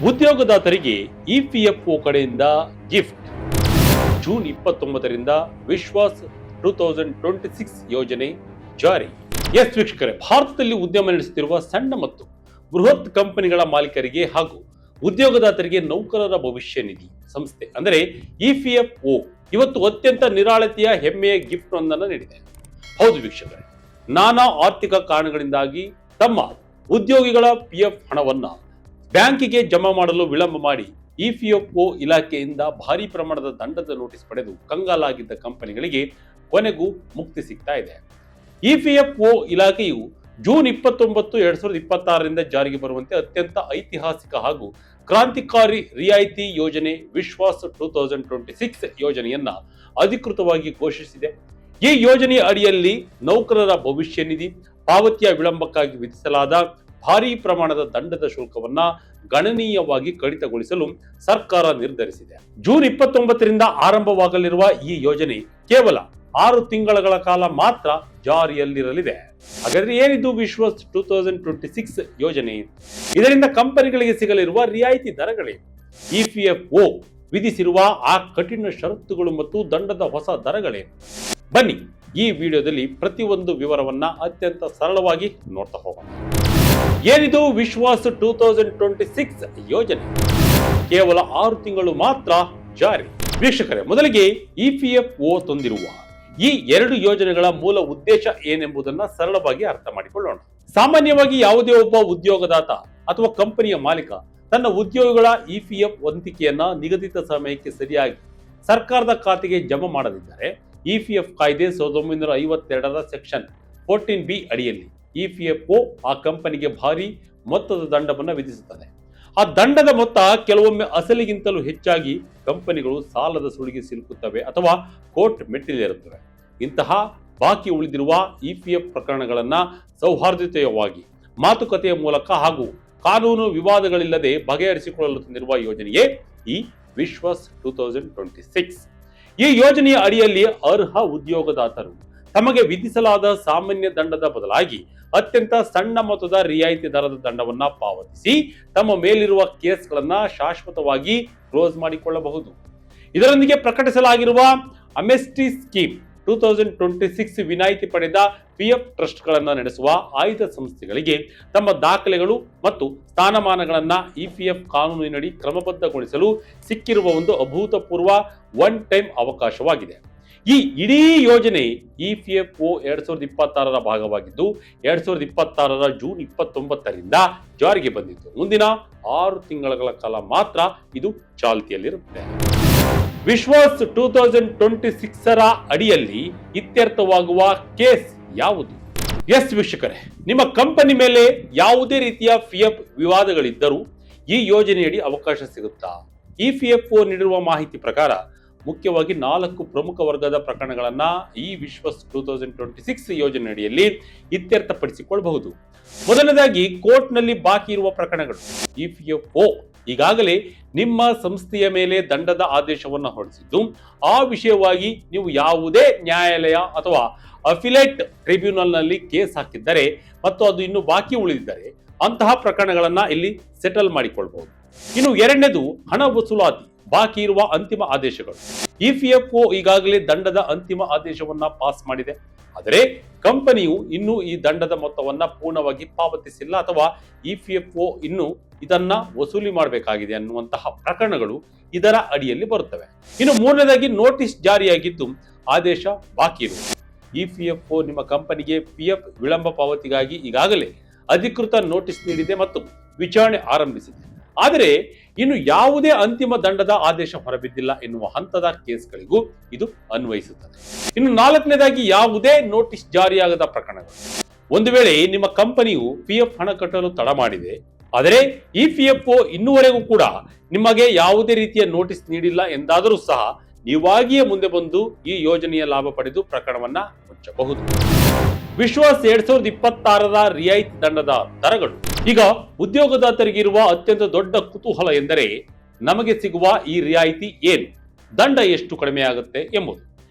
ಉದ್ಯೋಗದಾತರಿಗೆ EPFO ಕಡೆಯಿಂದ gift. June 29ರಿಂದ ವಿಶ್ವಾಸ್ 2026 ಯೋಜನೆ ಜಾರಿ. ಎಸ್ ವೀಕ್ಷಕರೇ, ಭಾರತದಲ್ಲಿ ಉದ್ಯಮ ನಡೆಸುತ್ತಿರುವ ಸಣ್ಣ ಮತ್ತು ಬೃಹತ್ ಕಂಪನಿಗಳ ಮಾಲೀಕರಿಗೆ ಹಾಗೂ ಉದ್ಯೋಗದಾತರಿಗೆ ನೌಕರರ ಭವಿಷ್ಯ ನಿಧಿ ಸಂಸ್ಥೆ ಅಂದರೆ ಇಪಿಎಫ್ಒ ಇವತ್ತು ಅತ್ಯಂತ ನಿರಾಳತೆಯ ಹೆಮ್ಮೆಯ ಗಿಫ್ಟ್ ಒಂದನ್ನು ನೀಡಿದೆ. ಹೌದು ವೀಕ್ಷಕರೇ, ನಾನಾ ಆರ್ಥಿಕ ಕಾರಣಗಳಿಂದಾಗಿ ತಮ್ಮ ಉದ್ಯೋಗಿಗಳ ಪಿಎಫ್ ಹಣವನ್ನ ಬ್ಯಾಂಕಿಗೆ ಜಮಾ ಮಾಡಲು ವಿಳಂಬ ಮಾಡಿ ಇಪಿಎಫ್ಒ ಇಲಾಖೆಯಿಂದ ಭಾರಿ ಪ್ರಮಾಣದ ದಂಡದ ನೋಟಿಸ್ ಪಡೆದು ಕಂಗಾಲಾಗಿದ್ದ ಕಂಪನಿಗಳಿಗೆ ಕೊನೆಗೂ ಮುಕ್ತಿ ಸಿಗ್ತಾ ಇದೆ. ಇಪಿಎಫ್ಒ ಇಲಾಖೆಯು ಜೂನ್ 29, 2026ರಿಂದ ಜಾರಿಗೆ ಬರುವಂತೆ ಅತ್ಯಂತ ಐತಿಹಾಸಿಕ ಹಾಗೂ ಕ್ರಾಂತಿಕಾರಿ ರಿಯಾಯಿತಿ ಯೋಜನೆ ವಿಶ್ವಾಸ್ 2026 ಯೋಜನೆಯನ್ನ ಅಧಿಕೃತವಾಗಿ ಘೋಷಿಸಿದೆ. ಈ ಯೋಜನೆಯ ಅಡಿಯಲ್ಲಿ ನೌಕರರ ಭವಿಷ್ಯ ನಿಧಿ ಪಾವತಿಯ ವಿಳಂಬಕ್ಕಾಗಿ ವಿಧಿಸಲಾದ ಭಾರೀ ಪ್ರಮಾಣದ ದಂಡದ ಶುಲ್ಕವನ್ನ ಗಣನೀಯವಾಗಿ ಕಡಿತಗೊಳಿಸಲು ಸರ್ಕಾರ ನಿರ್ಧರಿಸಿದೆ. ಜೂನ್ 29ರಿಂದ ಆರಂಭವಾಗಲಿರುವ ಈ ಯೋಜನೆ ಕೇವಲ 6 ತಿಂಗಳ ಕಾಲ ಮಾತ್ರ ಜಾರಿಯಲ್ಲಿರಲಿದೆ. ಹಾಗಾದ್ರೆ ಏನಿದು ವಿಶ್ವಾಸ್ 2026 ಯೋಜನೆ? ಇದರಿಂದ ಕಂಪನಿಗಳಿಗೆ ಸಿಗಲಿರುವ ರಿಯಾಯಿತಿ ದರಗಳೇನು? ಇಪಿಎಫ್ಒ ವಿಧಿಸಿರುವ ಆ ಕಠಿಣ ಷರತ್ತುಗಳು ಮತ್ತು ದಂಡದ ಹೊಸ ದರಗಳೇನು? ಬನ್ನಿ ಈ ವಿಡಿಯೋದಲ್ಲಿ ಪ್ರತಿಯೊಂದು ವಿವರವನ್ನ ಅತ್ಯಂತ ಸರಳವಾಗಿ ನೋಡ್ತಾ ಹೋಗೋಣ. ಏನಿದು ವಿಶ್ವಾಸ್ 2026 ಯೋಜನೆ? ಕೇವಲ 6 ತಿಂಗಳು ಮಾತ್ರ ಜಾರಿ. ವೀಕ್ಷಕರೇ, ಮೊದಲಿಗೆ ಇಪಿಎಫ್ಒ ತಂದಿರುವ ಈ 2 ಯೋಜನೆಗಳ ಮೂಲ ಉದ್ದೇಶ ಏನೆಂಬುದನ್ನ ಸರಳವಾಗಿ ಅರ್ಥ ಮಾಡಿಕೊಳ್ಳೋಣ. ಸಾಮಾನ್ಯವಾಗಿ ಯಾವುದೇ ಒಬ್ಬ ಉದ್ಯೋಗದಾತ ಅಥವಾ ಕಂಪನಿಯ ಮಾಲೀಕ ತನ್ನ ಉದ್ಯೋಗಿಗಳ ಇಪಿಎಫ್ ವಂತಿಕೆಯನ್ನ ನಿಗದಿತ ಸಮಯಕ್ಕೆ ಸರಿಯಾಗಿ ಸರ್ಕಾರದ ಖಾತೆಗೆ ಜಮಾ ಮಾಡದಿದ್ದರೆ ಇಪಿಎಫ್ ಕಾಯ್ದೆ 1952ರ ಸೆಕ್ಷನ್ 14B ಅಡಿಯಲ್ಲಿ ಇಪಿಎಫ್ಒ ಆ ಕಂಪನಿಗೆ ಭಾರಿ ಮೊತ್ತದ ದಂಡವನ್ನು ವಿಧಿಸುತ್ತದೆ. ಆ ದಂಡದ ಮೊತ್ತ ಕೆಲವೊಮ್ಮೆ ಅಸಲಿಗಿಂತಲೂ ಹೆಚ್ಚಾಗಿ ಕಂಪನಿಗಳು ಸಾಲದ ಸುಳಿಗೆ ಸಿಲುಕುತ್ತವೆ ಅಥವಾ ಕೋರ್ಟ್ ಮೆಟ್ಟಿಲೇರುತ್ತವೆ. ಇಂತಹ ಬಾಕಿ ಉಳಿದಿರುವ ಇಪಿಎಫ್ ಪ್ರಕರಣಗಳನ್ನ ಸೌಹಾರ್ದಯುತವಾಗಿ ಮಾತುಕತೆಯ ಮೂಲಕ ಹಾಗೂ ಕಾನೂನು ವಿವಾದಗಳಿಲ್ಲದೆ ಬಗೆಹರಿಸಿಕೊಳ್ಳಲು ತಂದಿರುವ ಯೋಜನೆಯೇ ಈ ವಿಶ್ವಾಸ್ 2026. ಈ ಯೋಜನೆಯ ಅಡಿಯಲ್ಲಿ ಅರ್ಹ ಉದ್ಯೋಗದಾತರು ತಮಗೆ ವಿಧಿಸಲಾದ ಸಾಮಾನ್ಯ ದಂಡದ ಬದಲಾಗಿ ಅತ್ಯಂತ ಸಣ್ಣ ಮೊತ್ತದ ರಿಯಾಯಿತಿ ದರದ ದಂಡವನ್ನ ಪಾವತಿಸಿ ತಮ್ಮ ಮೇಲಿರುವ ಕೇಸ್ಗಳನ್ನ ಶಾಶ್ವತವಾಗಿ ಕ್ಲೋಸ್ ಮಾಡಿಕೊಳ್ಳಬಹುದು. ಇದರೊಂದಿಗೆ ಪ್ರಕಟಿಸಲಾಗಿರುವ ಅಮೆಸ್ಟಿ ಸ್ಕೀಮ್ 2026 ವಿನಾಯಿತಿ ಪಡೆದ ಪಿಎಫ್ ಟ್ರಸ್ಟ್ಗಳನ್ನು ನಡೆಸುವ ಆಯ್ದ ಸಂಸ್ಥೆಗಳಿಗೆ ತಮ್ಮ ದಾಖಲೆಗಳು ಮತ್ತು ಸ್ಥಾನಮಾನಗಳನ್ನು ಇಪಿಎಫ್ ಕಾನೂನಿನಡಿ ಕ್ರಮಬದ್ಧಗೊಳಿಸಲು ಸಿಕ್ಕಿರುವ ಒಂದು ಅಭೂತಪೂರ್ವ ಒನ್ ಟೈಮ್ ಅವಕಾಶವಾಗಿದೆ. ಈ ಇಡೀ ಯೋಜನೆ ಇಪಿಎಫ್ಒ 2026ರ ಭಾಗವಾಗಿದ್ದು 2026ರ ಜೂನ್ 29ರಿಂದ ಜಾರಿಗೆ ಬಂದಿತ್ತು. ಮುಂದಿನ 6 ತಿಂಗಳ ಕಾಲ ಮಾತ್ರ ಇದು ಚಾಲ್ತಿಯಲ್ಲಿರುತ್ತೆ. ವಿಶ್ವಾಸ್ 2026ರ ಅಡಿಯಲ್ಲಿ ಇತ್ಯರ್ಥವಾಗುವ ಕೇಸ್ ಯಾವುದು? ಎಸ್ ವೀಕ್ಷಕರೇ, ನಿಮ್ಮ ಕಂಪನಿ ಮೇಲೆ ಯಾವುದೇ ರೀತಿಯ ಪಿಎಫ್ ವಿವಾದಗಳಿದ್ದರೂ ಈ ಯೋಜನೆಯಡಿ ಅವಕಾಶ ಸಿಗುತ್ತಾ? ಇಪಿಎಫ್ಒ ನೀಡಿರುವ ಮಾಹಿತಿ ಪ್ರಕಾರ ಮುಖ್ಯವಾಗಿ 4 ಪ್ರಮುಖ ವರ್ಗದ ಪ್ರಕರಣಗಳನ್ನ ಈ ವಿಶ್ವಾಸ್ 2026 ಯೋಜನೆ ಅಡಿಯಲ್ಲಿ ಇತ್ಯರ್ಥಪಡಿಸಿಕೊಳ್ಳಬಹುದು. ಮೊದಲನೇದಾಗಿ ಕೋರ್ಟ್ನಲ್ಲಿ ಬಾಕಿ ಇರುವ ಪ್ರಕರಣಗಳು. ಇಪಿಎಫ್ಒ ಈಗಾಗಲೇ ನಿಮ್ಮ ಸಂಸ್ಥೆಯ ಮೇಲೆ ದಂಡದ ಆದೇಶವನ್ನು ಹೊರಡಿಸಿದ್ದು ಆ ವಿಷಯವಾಗಿ ನೀವು ಯಾವುದೇ ನ್ಯಾಯಾಲಯ ಅಥವಾ ಅಫಿಲೇಟ್ ಟ್ರಿಬ್ಯುನಲ್ನಲ್ಲಿ ಕೇಸ್ ಹಾಕಿದ್ದರೆ ಮತ್ತು ಅದು ಇನ್ನು ಬಾಕಿ ಉಳಿದಿದ್ದರೆ ಅಂತಹ ಪ್ರಕರಣಗಳನ್ನ ಇಲ್ಲಿ ಸೆಟಲ್ ಮಾಡಿಕೊಳ್ಳಬಹುದು. ಇನ್ನು ಎರಡನೇದು ಹಣ ವಸೂಲಾತಿ ಬಾಕಿ ಇರುವ ಅಂತಿಮ ಆದೇಶಗಳು. ಇಪಿಎಫ್ಒ ಈಗಾಗಲೇ ದಂಡದ ಅಂತಿಮ ಆದೇಶವನ್ನ ಪಾಸ್ ಮಾಡಿದೆ, ಆದರೆ ಕಂಪನಿಯು ಇನ್ನೂ ಈ ದಂಡದ ಮೊತ್ತವನ್ನ ಪೂರ್ಣವಾಗಿ ಪಾವತಿಸಿಲ್ಲ ಅಥವಾ ಇಪಿಎಫ್ಒ ಇನ್ನು ಇದನ್ನ ವಸೂಲಿ ಮಾಡಬೇಕಾಗಿದೆ ಅನ್ನುವಂತಹ ಪ್ರಕರಣಗಳು ಇದರ ಅಡಿಯಲ್ಲಿ ಬರುತ್ತವೆ. ಇನ್ನು ಮೂರನೇದಾಗಿ ನೋಟಿಸ್ ಜಾರಿಯಾಗಿದ್ದು ಆದೇಶ ಬಾಕಿ ಇರುವುದು. ಇಪಿಎಫ್ಒ ನಿಮ್ಮ ಕಂಪನಿಗೆ ಪಿಎಫ್ ವಿಳಂಬ ಪಾವತಿಗಾಗಿ ಈಗಾಗಲೇ ಅಧಿಕೃತ ನೋಟಿಸ್ ನೀಡಿದೆ ಮತ್ತು ವಿಚಾರಣೆ ಆರಂಭಿಸಿದೆ, ಆದರೆ ಇನ್ನು ಯಾವುದೇ ಅಂತಿಮ ದಂಡದ ಆದೇಶ ಹೊರಬಿದ್ದಿಲ್ಲ ಎನ್ನುವ ಹಂತದ ಕೇಸ್ಗಳಿಗೂ ಇದು ಅನ್ವಯಿಸುತ್ತದೆ. ಇನ್ನು ನಾಲ್ಕನೇದಾಗಿ ಯಾವುದೇ ನೋಟಿಸ್ ಜಾರಿಯಾಗದ ಪ್ರಕರಣಗಳು. ಒಂದು ವೇಳೆ ನಿಮ್ಮ ಕಂಪನಿಯು ಪಿಎಫ್ ಹಣ ಕಟ್ಟಲು ತಡ ಮಾಡಿದೆ, ಆದರೆ ಇಪಿಎಫ್ಒ ಇನ್ನೂವರೆಗೂ ಕೂಡ ನಿಮಗೆ ಯಾವುದೇ ರೀತಿಯ ನೋಟಿಸ್ ನೀಡಿಲ್ಲ ಎಂದಾದರೂ ಸಹ ನೀವಾಗಿಯೇ ಮುಂದೆ ಬಂದು ಈ ಯೋಜನೆಯ ಲಾಭ ಪಡೆದು ಪ್ರಕರಣವನ್ನ ಮುಚ್ಚಬಹುದು. ವಿಶ್ವಾಸ್ 2026ರ ರಿಯಾಯಿತಿ ದಂಡದ ದರಗಳು. ಈಗ ಉದ್ಯೋಗದಾತರಿಗಿರುವ ಅತ್ಯಂತ ದೊಡ್ಡ ಕುತೂಹಲ ಎಂದರೆ ನಮಗೆ ಸಿಗುವ ಈ ರಿಯಾಯಿತಿ ಏನು, ದಂಡ ಎಷ್ಟು ಕಡಿಮೆ ಆಗುತ್ತೆ ಎಂಬುದು.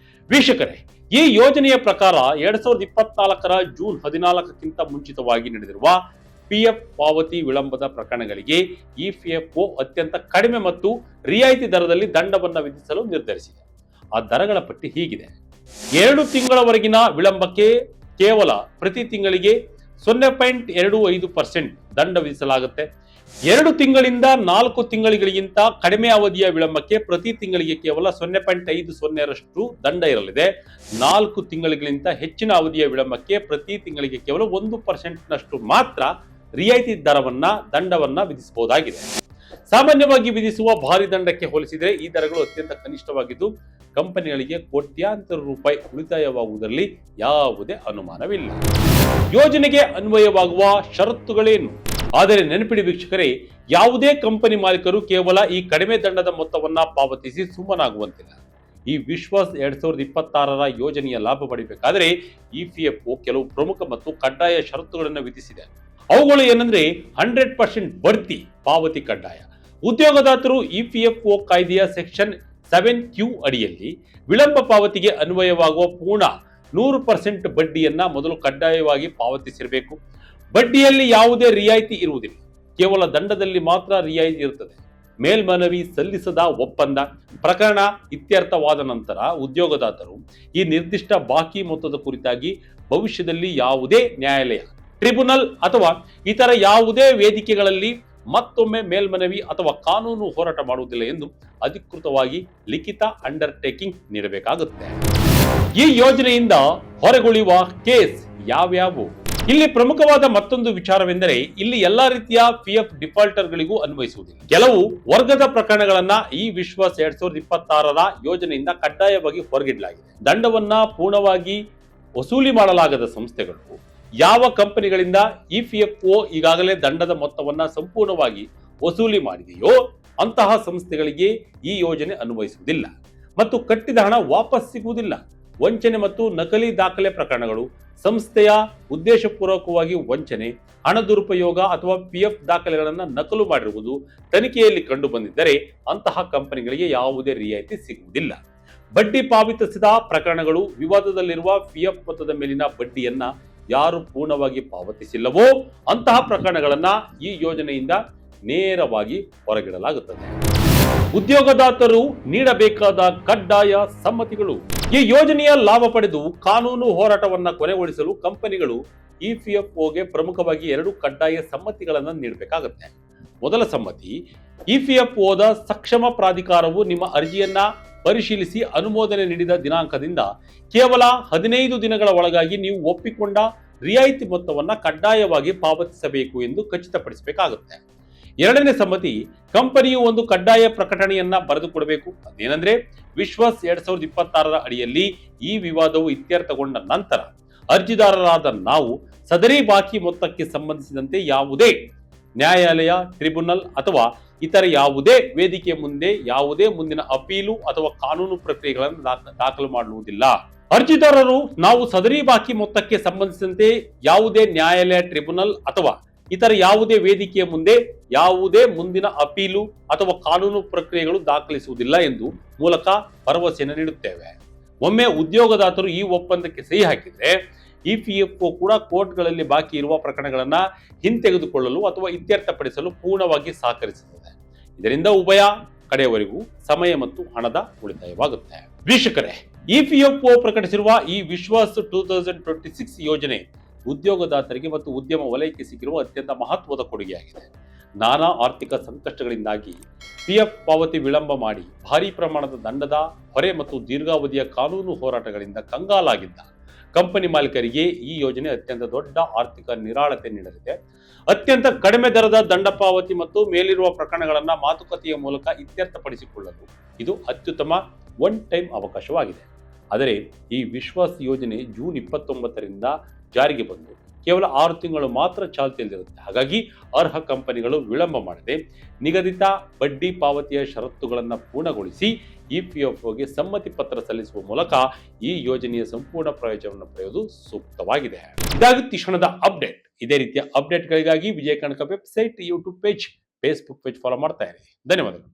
ವೀಕ್ಷಕರೇ, ಈ ಯೋಜನೆಯ ಪ್ರಕಾರ 2024ರ ಜೂನ್ 14ಕ್ಕಿಂತ ಮುಂಚಿತವಾಗಿ ನಡೆದಿರುವ ಪಿಎಫ್ ಪಾವತಿ ವಿಳಂಬದ ಪ್ರಕರಣಗಳಿಗೆ ಇಪಿಎಫ್ಒ ಅತ್ಯಂತ ಕಡಿಮೆ ಮತ್ತು ರಿಯಾಯಿತಿ ದರದಲ್ಲಿ ದಂಡವನ್ನು ವಿಧಿಸಲು ನಿರ್ಧರಿಸಿದೆ. ಆ ದರಗಳ ಪಟ್ಟಿ ಹೀಗಿದೆ. 2 ತಿಂಗಳವರೆಗಿನ ವಿಳಂಬಕ್ಕೆ ಕೇವಲ ಪ್ರತಿ ತಿಂಗಳಿಗೆ 0.25% ದಂಡ ವಿಧಿಸಲಾಗುತ್ತೆ. 2 ತಿಂಗಳಿಂದ 4 ತಿಂಗಳಿಗಿಂತ ಕಡಿಮೆ ಅವಧಿಯ ವಿಳಂಬಕ್ಕೆ ಪ್ರತಿ ತಿಂಗಳಿಗೆ ಕೇವಲ 0.50ರಷ್ಟು ದಂಡ ಇರಲಿದೆ. 4 ತಿಂಗಳಿಗಿಂತ ಹೆಚ್ಚಿನ ಅವಧಿಯ ವಿಳಂಬಕ್ಕೆ ಪ್ರತಿ ತಿಂಗಳಿಗೆ ಕೇವಲ 1% ಮಾತ್ರ ರಿಯಾಯಿತಿ ದಂಡವನ್ನ ವಿಧಿಸಬಹುದಾಗಿದೆ. ಸಾಮಾನ್ಯವಾಗಿ ವಿಧಿಸುವ ಭಾರಿ ದಂಡಕ್ಕೆ ಹೋಲಿಸಿದರೆ ಈ ದರಗಳು ಅತ್ಯಂತ ಕನಿಷ್ಠವಾಗಿದ್ದು ಕಂಪನಿಗಳಿಗೆ ಕೋಟ್ಯಾಂತರ ರೂಪಾಯಿ ಉಳಿತಾಯವಾಗುವುದರಲ್ಲಿ ಯಾವುದೇ ಅನುಮಾನವಿಲ್ಲ. ಯೋಜನೆಗೆ ಅನ್ವಯವಾಗುವ ಷರತ್ತುಗಳೇನು? ಆದರೆ ನೆನಪಿಡಿ ವೀಕ್ಷಕರೇ, ಯಾವುದೇ ಕಂಪನಿ ಮಾಲೀಕರು ಕೇವಲ ಈ ಕಡಿಮೆ ದಂಡದ ಮೊತ್ತವನ್ನ ಪಾವತಿಸಿ ಸುಮ್ಮನಾಗುವಂತಿಲ್ಲ. ಈ ವಿಶ್ವಾಸ್ 2026ರ ಯೋಜನೆಯ ಲಾಭ ಪಡೆಯಬೇಕಾದರೆ ಇಪಿಎಫ್ಒ ಕೆಲವು ಪ್ರಮುಖ ಮತ್ತು ಕಡ್ಡಾಯ ಷರತ್ತುಗಳನ್ನು ವಿಧಿಸಿದೆ. ಅವುಗಳು ಏನಂದ್ರೆ 100% ಬಡ್ತಿ ಪಾವತಿ ಕಡ್ಡಾಯ. ಉದ್ಯೋಗದಾತರು ಇಪಿಎಫ್ಒ ಕಾಯ್ದೆಯ ಸೆಕ್ಷನ್ 7Q ಅಡಿಯಲ್ಲಿ ವಿಳಂಬ ಪಾವತಿಗೆ ಅನ್ವಯವಾಗುವ ಪೂರ್ಣ 100% ಬಡ್ಡಿಯನ್ನ ಮೊದಲು ಕಡ್ಡಾಯವಾಗಿ ಪಾವತಿಸಿರಬೇಕು. ಬಡ್ಡಿಯಲ್ಲಿ ಯಾವುದೇ ರಿಯಾಯಿತಿ ಇರುವುದಿಲ್ಲ, ಕೇವಲ ದಂಡದಲ್ಲಿ ಮಾತ್ರ ರಿಯಾಯಿತಿ ಇರುತ್ತದೆ. ಮೇಲ್ಮನವಿ ಸಲ್ಲಿಸದ ಒಪ್ಪಂದ ಪ್ರಕರಣ ಇತ್ಯರ್ಥವಾದ ನಂತರ ಉದ್ಯೋಗದಾತರು ಈ ನಿರ್ದಿಷ್ಟ ಬಾಕಿ ಮೊತ್ತದ ಕುರಿತಾಗಿ ಭವಿಷ್ಯದಲ್ಲಿ ಯಾವುದೇ ನ್ಯಾಯಾಲಯ, ಟ್ರಿಬ್ಯುನಲ್ ಅಥವಾ ಇತರ ಯಾವುದೇ ವೇದಿಕೆಗಳಲ್ಲಿ ಮತ್ತೊಮ್ಮೆ ಮೇಲ್ಮನವಿ ಅಥವಾ ಕಾನೂನು ಹೋರಾಟ ಮಾಡುವುದಿಲ್ಲ ಎಂದು ಅಧಿಕೃತವಾಗಿ ಲಿಖಿತ ಅಂಡರ್ಟೇಕಿಂಗ್ ನೀಡಬೇಕಾಗುತ್ತೆ. ಈ ಯೋಜನೆಯಿಂದ ಹೊರಗುಳಿಯುವ ಕೇಸ್ ಯಾವ್ಯಾವು? ಇಲ್ಲಿ ಪ್ರಮುಖವಾದ ಮತ್ತೊಂದು ವಿಚಾರವೆಂದರೆ ಇಲ್ಲಿ ಎಲ್ಲಾ ರೀತಿಯ ಪಿಎಫ್ ಡಿಫಾಲ್ಟರ್ಗಳಿಗೂ ಅನ್ವಯಿಸುವುದಿಲ್ಲ. ಕೆಲವು ವರ್ಗದ ಪ್ರಕರಣಗಳನ್ನ ಈ ವಿಶ್ವಾಸ್ 2026ರ ಯೋಜನೆಯಿಂದ ಕಡ್ಡಾಯವಾಗಿ ಹೊರಗಿಡಲಾಗಿದೆ. ದಂಡವನ್ನ ಪೂರ್ಣವಾಗಿ ವಸೂಲಿ ಮಾಡಲಾಗದ ಸಂಸ್ಥೆಗಳು ಯಾವ ಕಂಪನಿಗಳಿಂದ ಇಪಿಎಫ್ಒ ಈಗಾಗಲೇ ದಂಡದ ಮೊತ್ತವನ್ನ ಸಂಪೂರ್ಣವಾಗಿ ವಸೂಲಿ ಮಾಡಿದೆಯೋ ಅಂತಹ ಸಂಸ್ಥೆಗಳಿಗೆ ಈ ಯೋಜನೆ ಅನ್ವಯಿಸುವುದಿಲ್ಲ ಮತ್ತು ಕಟ್ಟಿದ ಹಣ ವಾಪಸ್ ಸಿಗುವುದಿಲ್ಲ. ವಂಚನೆ ಮತ್ತು ನಕಲಿ ದಾಖಲೆ ಪ್ರಕರಣಗಳು, ಸಂಸ್ಥೆಯ ಉದ್ದೇಶಪೂರ್ವಕವಾಗಿ ವಂಚನೆ, ಹಣ ದುರುಪಯೋಗ ಅಥವಾ ಪಿಎಫ್ ದಾಖಲೆಗಳನ್ನು ನಕಲು ಮಾಡಿರುವುದು ತನಿಖೆಯಲ್ಲಿ ಕಂಡು ಬಂದಿದ್ದರೆ ಅಂತಹ ಕಂಪನಿಗಳಿಗೆ ಯಾವುದೇ ರಿಯಾಯಿತಿ ಸಿಗುವುದಿಲ್ಲ. ಬಡ್ಡಿ ಪಾವತಿಸಿದ ಪ್ರಕರಣಗಳು, ವಿವಾದದಲ್ಲಿರುವ ಪಿಎಫ್ ಮೊತ್ತದ ಮೇಲಿನ ಬಡ್ಡಿಯನ್ನ ಯಾರು ಪೂರ್ಣವಾಗಿ ಪಾವತಿಸಿಲ್ಲವೋ ಅಂತಹ ಪ್ರಕರಣಗಳನ್ನ ಈ ಯೋಜನೆಯಿಂದ ನೇರವಾಗಿ ಹೊರಗಿಡಲಾಗುತ್ತದೆ. ಉದ್ಯೋಗದಾತರು ನೀಡಬೇಕಾದ ಕಡ್ಡಾಯ ಸಮ್ಮತಿಗಳು. ಈ ಯೋಜನೆಯ ಲಾಭ ಪಡೆದು ಕಾನೂನು ಹೋರಾಟವನ್ನ ಕೊನೆಗೊಳಿಸಲು ಕಂಪನಿಗಳು ಇಪಿಎಫ್ಒಗೆ ಪ್ರಮುಖವಾಗಿ 2 ಕಡ್ಡಾಯ ಸಮ್ಮತಿಗಳನ್ನು ನೀಡಬೇಕಾಗುತ್ತೆ. ಮೊದಲ ಸಮ್ಮತಿ, ಇಪಿಎಫ್ಒದ ಸಕ್ಷಮ ಪ್ರಾಧಿಕಾರವು ನಿಮ್ಮ ಅರ್ಜಿಯನ್ನ ಪರಿಶೀಲಿಸಿ ಅನುಮೋದನೆ ನೀಡಿದ ದಿನಾಂಕದಿಂದ ಕೇವಲ 15 ದಿನಗಳ ಒಳಗಾಗಿ ನೀವು ಒಪ್ಪಿಕೊಂಡ ರಿಯಾಯಿತಿ ಮೊತ್ತವನ್ನ ಕಡ್ಡಾಯವಾಗಿ ಪಾವತಿಸಬೇಕು ಎಂದು ಖಚಿತಪಡಿಸಬೇಕಾಗುತ್ತೆ. ಎರಡನೇ ಸಮ್ಮತಿ, ಕಂಪನಿಯು ಒಂದು ಕಡ್ಡಾಯ ಪ್ರಕಟಣೆಯನ್ನ ಬರೆದುಕೊಡಬೇಕು. ಅದೇನೆಂದ್ರೆ ವಿಶ್ವಾಸ್ 2026ರ ಅಡಿಯಲ್ಲಿ ಈ ವಿವಾದವು ಇತ್ಯರ್ಥಗೊಂಡ ನಂತರ ಅರ್ಜಿದಾರರಾದ ನಾವು ಸದರಿ ಬಾಕಿ ಮೊತ್ತಕ್ಕೆ ಸಂಬಂಧಿಸಿದಂತೆ ಯಾವುದೇ ನ್ಯಾಯಾಲಯ, ಟ್ರಿಬ್ಯುನಲ್ ಅಥವಾ ಇತರ ಯಾವುದೇ ವೇದಿಕೆಯ ಮುಂದೆ ಯಾವುದೇ ಮುಂದಿನ ಅಪೀಲು ಅಥವಾ ಕಾನೂನು ಪ್ರಕ್ರಿಯೆಗಳನ್ನು ದಾಖಲು ಮಾಡುವುದಿಲ್ಲ. ಅರ್ಜಿದಾರರು ನಾವು ಸದರಿ ಬಾಕಿ ಮೊತ್ತಕ್ಕೆ ಸಂಬಂಧಿಸಿದಂತೆ ಯಾವುದೇ ನ್ಯಾಯಾಲಯ, ಟ್ರಿಬ್ಯುನಲ್ ಅಥವಾ ಇತರ ಯಾವುದೇ ವೇದಿಕೆಯ ಮುಂದೆ ಯಾವುದೇ ಮುಂದಿನ ಅಪೀಲು ಅಥವಾ ಕಾನೂನು ಪ್ರಕ್ರಿಯೆಗಳು ದಾಖಲಿಸುವುದಿಲ್ಲ ಎಂದು ಮೂಲಕ ಭರವಸೆಯನ್ನು ನೀಡುತ್ತೇವೆ. ಒಮ್ಮೆ ಉದ್ಯೋಗದಾತರು ಈ ಒಪ್ಪಂದಕ್ಕೆ ಸಹಿ ಹಾಕಿದರೆ ಇಪಿಎಫ್ಒ ಕೂಡ ಕೋರ್ಟ್ಗಳಲ್ಲಿ ಬಾಕಿ ಇರುವ ಪ್ರಕರಣಗಳನ್ನ ಹಿಂತೆಗೆದುಕೊಳ್ಳಲು ಅಥವಾ ಇತ್ಯರ್ಥಪಡಿಸಲು ಪೂರ್ಣವಾಗಿ ಸಹಕರಿಸುತ್ತದೆ. ಇದರಿಂದ ಉಭಯ ಕಡೆಯವರೆಗೂ ಸಮಯ ಮತ್ತು ಹಣದ ಉಳಿತಾಯವಾಗುತ್ತೆ. ವೀಕ್ಷಕರೇ, ಇಪಿಎಫ್ಒ ಪ್ರಕಟಿಸಿರುವ ಈ ವಿಶ್ವಾಸ್ 2026 ಯೋಜನೆ ಉದ್ಯೋಗದಾತರಿಗೆ ಮತ್ತು ಉದ್ಯಮ ವಲಯಕ್ಕೆ ಸಿಕ್ಕಿರುವ ಅತ್ಯಂತ ಮಹತ್ವದ ಕೊಡುಗೆಯಾಗಿದೆ. ನಾನಾ ಆರ್ಥಿಕ ಸಂಕಷ್ಟಗಳಿಂದಾಗಿ ಪಿಎಫ್ ಪಾವತಿ ವಿಳಂಬ ಮಾಡಿ ಭಾರೀ ಪ್ರಮಾಣದ ದಂಡದ ಹೊರೆ ಮತ್ತು ದೀರ್ಘಾವಧಿಯ ಕಾನೂನು ಹೋರಾಟಗಳಿಂದ ಕಂಗಾಲಾಗಿದ್ದ ಕಂಪನಿ ಮಾಲೀಕರಿಗೆ ಈ ಯೋಜನೆ ಅತ್ಯಂತ ದೊಡ್ಡ ಆರ್ಥಿಕ ನಿರಾಳತೆ ನೀಡಲಿದೆ. ಅತ್ಯಂತ ಕಡಿಮೆ ದರದ ದಂಡ ಪಾವತಿ ಮತ್ತು ಮೇಲಿರುವ ಪ್ರಕರಣಗಳನ್ನ ಮಾತುಕತೆಯ ಮೂಲಕ ಇತ್ಯರ್ಥಪಡಿಸಿಕೊಳ್ಳಲು ಇದು ಅತ್ಯುತ್ತಮ ಒನ್ ಟೈಮ್ ಅವಕಾಶವಾಗಿದೆ. ಆದರೆ ಈ ವಿಶ್ವಾಸ್ ಯೋಜನೆ ಜೂನ್ 29ರಿಂದ ಜಾರಿಗೆ ಬಂದು ಕೇವಲ 6 ತಿಂಗಳು ಮಾತ್ರ ಚಾಲ್ತಿಯಲ್ಲಿರುತ್ತೆ. ಹಾಗಾಗಿ ಅರ್ಹ ಕಂಪನಿಗಳು ವಿಳಂಬ ಮಾಡದೆ ನಿಗದಿತ ಬಡ್ಡಿ ಪಾವತಿಯ ಷರತ್ತುಗಳನ್ನು ಪೂರ್ಣಗೊಳಿಸಿ ಇಪಿಎಫ್ಒಗೆ ಸಮ್ಮತಿ ಪತ್ರ ಸಲ್ಲಿಸುವ ಮೂಲಕ ಈ ಯೋಜನೆಯ ಸಂಪೂರ್ಣ ಪ್ರಯೋಜನವನ್ನು ಪಡೆಯುವುದು ಸೂಕ್ತವಾಗಿದೆ. ಇದಾಗಿತ್ತು ಈ ಕ್ಷಣದ ಅಪ್ಡೇಟ್. ಇದೇ ರೀತಿಯ ಅಪ್ಡೇಟ್ಗಳಿಗಾಗಿ Vijaya Kanaka website, YouTube page, Facebook page follow ಮಾಡ್ತಾ ಇರಿ. ಧನ್ಯವಾದಗಳು.